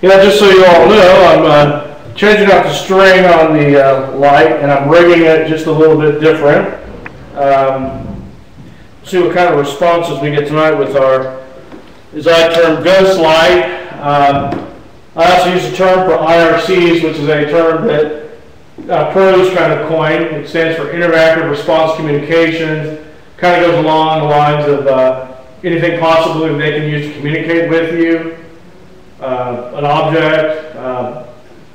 Yeah, just so you all know, I'm changing out the string on the light, and I'm rigging it just a little bit different. See what kind of responses we get tonight with our, as I term, ghost light. I also use the term for IRCs, which is a term that pros kind of coined. It stands for Interactive Response Communications. Kind of goes along the lines of anything possibly they can use to communicate with you. An object.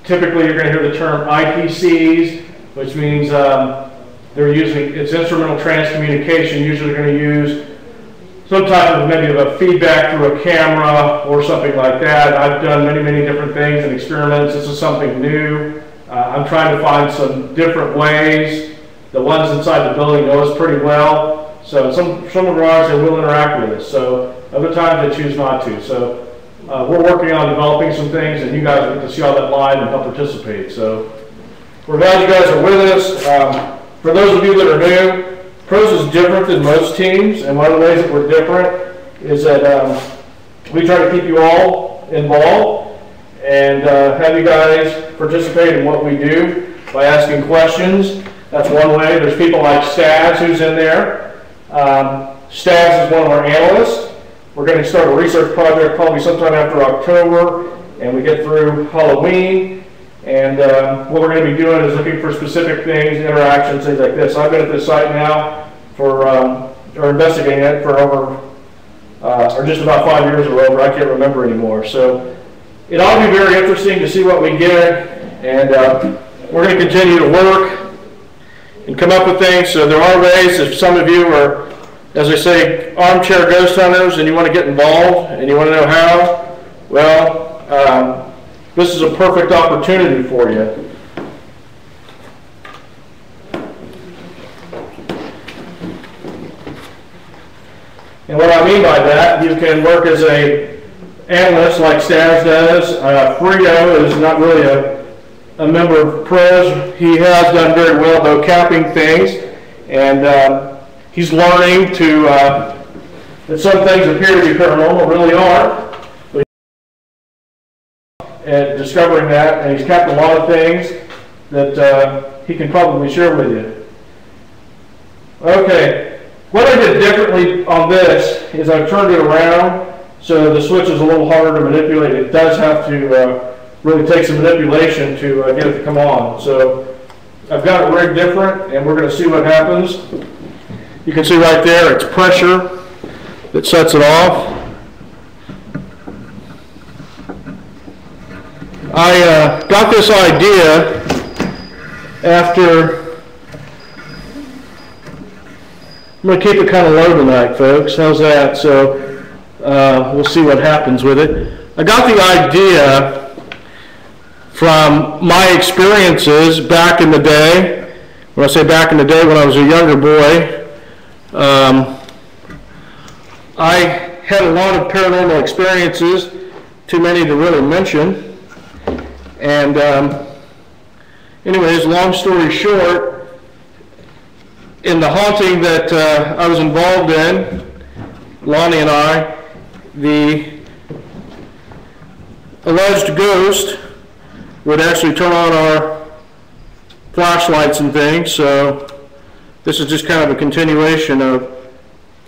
Typically, you're going to hear the term IPCs, which means they're using it's instrumental transcommunication. Usually, they're going to use some type of maybe of a feedback through a camera or something like that. I've done many different things and experiments. This is something new. I'm trying to find some different ways. The ones inside the building know us pretty well. So some of ours they will interact with us. So other times they choose not to. So we're working on developing some things, and you guys get to see all that live and help participate. So we're glad you guys are with us. For those of you that are new, Pros is different than most teams, and one of the ways that we're different is that we try to keep you all involved and have you guys participate in what we do by asking questions. That's one way. There's people like Stabs who's in there. Stabs is one of our analysts. We're going to start a research project probably sometime after October, and we get through Halloween. And what we're going to be doing is looking for specific things, interactions, things like this. I've been at this site now for, or investigating it for over, or just about 5 years or over. I can't remember anymore. So it ought to be very interesting to see what we get. And we're going to continue to work and come up with things. So there are ways, if some of you are, as I say, armchair ghost hunters and you want to get involved and you want to know how, well, this is a perfect opportunity for you. And what I mean by that, you can work as an analyst like Stabs does. Frito is not really a member of Pros. He has done very well, though, capping things. And he's learning to, that some things appear to be paranormal, really aren't. And discovering that, and he's kept a lot of things that he can probably share with you. Okay, what I did differently on this is I've turned it around so the switch is a little harder to manipulate. It does have to really take some manipulation to get it to come on. So I've got it rigged different, and we're going to see what happens. You can see right there, it's pressure that sets it off. I got this idea after, I'm going to keep it kind of low tonight, folks. How's that? So we'll see what happens with it. I got the idea from my experiences back in the day. When I say back in the day, when I was a younger boy, I had a lot of paranormal experiences, too many to really mention. And anyways, long story short, in the haunting that I was involved in, Lonnie and I, the alleged ghost would actually turn on our flashlights and things. So this is just kind of a continuation of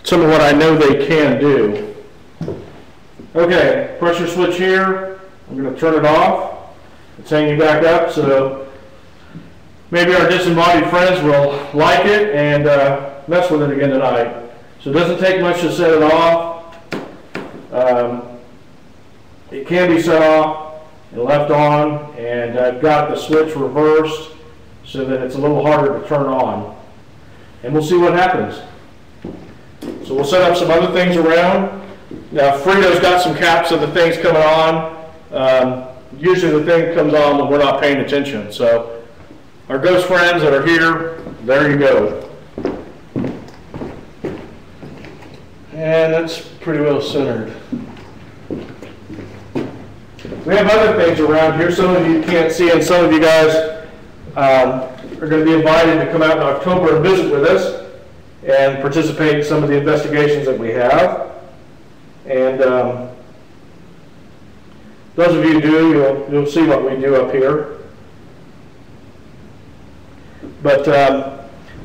some of what I know they can do. Okay, pressure switch here. I'm going to turn it off. It's hanging back up, so maybe our disembodied friends will like it and mess with it again tonight. So it doesn't take much to set it off. It can be set off and left on, and I've got the switch reversed so that it's a little harder to turn on. And we'll see what happens. So we'll set up some other things around. Now Frito's got some caps of the things coming on. Usually the thing comes on when we're not paying attention. So our ghost friends that are here, there you go. And that's pretty well centered. We have other things around here. Some of you can't see, and some of you guys are going to be invited to come out in October and visit with us and participate in some of the investigations that we have. And those of you who do, you'll see what we do up here. But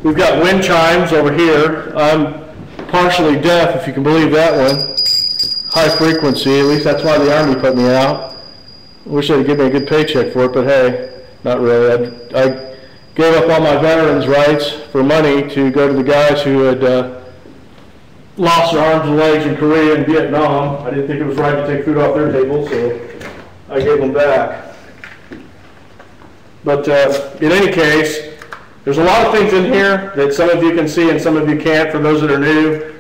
we've got wind chimes over here. I'm partially deaf, if you can believe that one. High frequency, at least that's why the Army put me out. I wish they'd give me a good paycheck for it, but hey, not really. I gave up all my veterans' rights for money to go to the guys who had lost their arms and legs in Korea and Vietnam. I didn't think it was right to take food off their table, so I gave them back. But in any case, there's a lot of things in here that some of you can see and some of you can't for those that are new.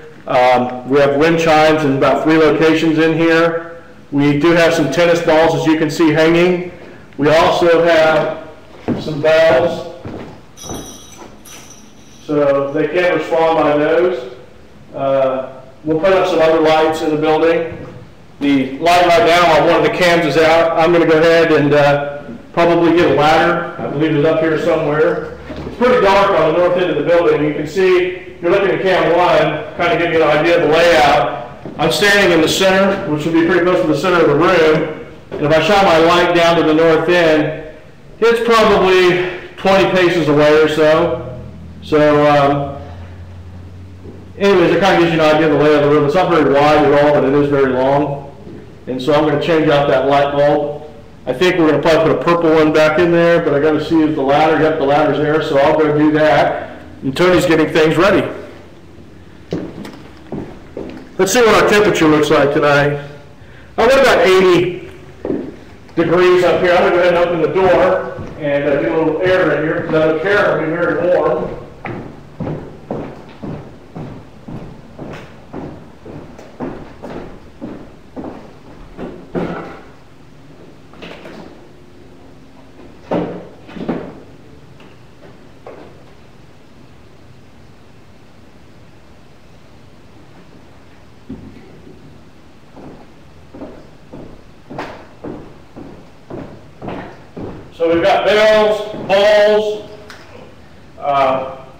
We have wind chimes in about 3 locations in here. We do have some tennis balls, as you can see, hanging. We also have some bells, so they can respond by those. We'll put up some other lights in the building. The light right now on one of the cams is out. I'm going to go ahead and probably get a ladder. I believe it's up here somewhere. It's pretty dark on the north end of the building. You can see, if you're looking at cam 1, kind of give you an idea of the layout. I'm standing in the center, which would be pretty close to the center of the room. And if I shine my light down to the north end, it's probably 20 paces away or so. So, anyways, it kind of gives you an idea of the layout of the room. It's not very wide at all, but it is very long. And so I'm going to change out that light bulb. I think we're going to probably put a purple one back in there, but I got to see if the ladder, yep, the ladder's there, so I'll go do that. And Tony's getting things ready. Let's see what our temperature looks like tonight. I went about 80 degrees up here. I'm going to go ahead and open the door and do a little air in here, because I don't care, it'll be very warm. So we've got bells, balls,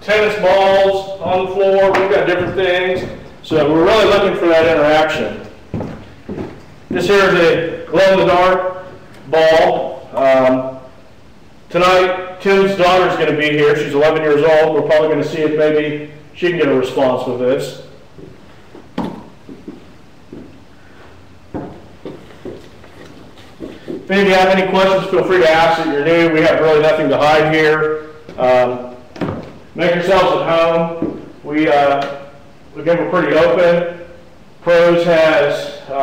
tennis balls on the floor. We've got different things. So we're really looking for that interaction. This here is a glow-in-the-dark ball. Tonight, Tim's daughter is going to be here. She's 11 years old. We're probably going to see if maybe she can get a response with this. If any of you have any questions, feel free to ask that you're new. We have really nothing to hide here. Make yourselves at home. Again, we're pretty open. Pros has 4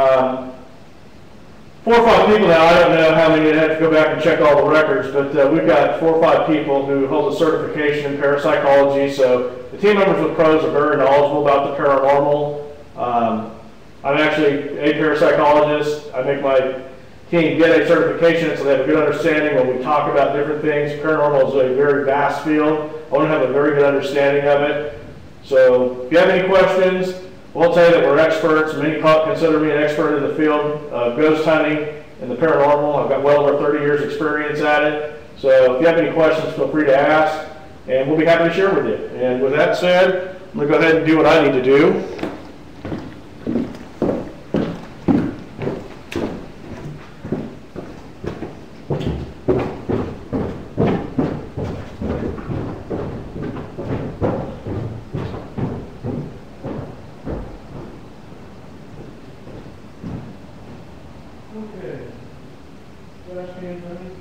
or 5 people now. I don't know how many. I'd have to go back and check all the records, but we've got 4 or 5 people who hold a certification in parapsychology. So the team members with Pros are very knowledgeable about the paranormal. I'm actually a parapsychologist. I make my team get a certification so they have a good understanding when we talk about different things. Paranormal is a very vast field. I want to have a very good understanding of it. So if you have any questions, we'll tell you that we're experts. Many consider me an expert in the field of ghost hunting and the paranormal. I've got well over 30 years experience at it. So if you have any questions, feel free to ask, and we'll be happy to share with you. And with that said, I'm going to go ahead and do what I need to do. Okay. Last hand, honey.